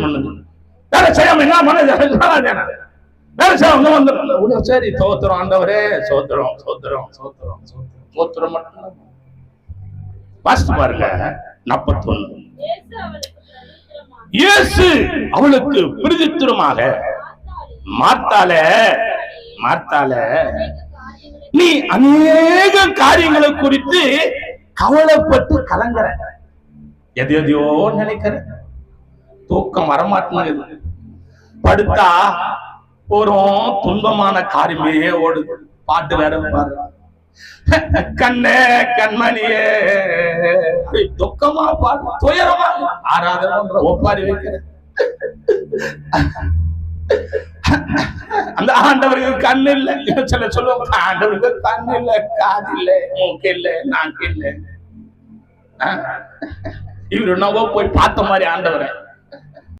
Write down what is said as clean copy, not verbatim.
பிரயத்தனம் பண்ணுது. வேலை செய்யாம என்ன பண்ண வேலை செய்ய வந்து சரி சோத்திரம் ஆண்டவரே, சோத்திரம் சோத்திரம் சோத்திரம் சோத்திரம் மட்டும். வாசித்து பாருங்க 41. இயேசு அவளுக்கு பிரதித்திரமாக, மார்த்தாளே மார்த்தாளே, நீ அநேக காரியங்களை குறித்து கவலைப்பட்டு கலங்குற, எதையோ நினைக்கிற, தூக்கம் வரமாட்டேங்குது, படுத்தா போறோம் துன்பமான காரியமே ஓடுது. பாட்டு வேற பாரு, கண்ணே கண்மணியே, துக்கமா பாடு, துயரமா ஆராதனை ஒப்பாரி வைக்கிற. அந்த ஆண்டவருக்கு கண்ணு இல்லை, சில சொல்லுவாங்க ஆண்டவருக்கு கண்ணு இல்லை, காது இல்லை, மூக்கு இல்லை, நாக்கு இல்லை. இவரு என்னவோ போய் பார்த்த மாதிரி ஆண்டவரை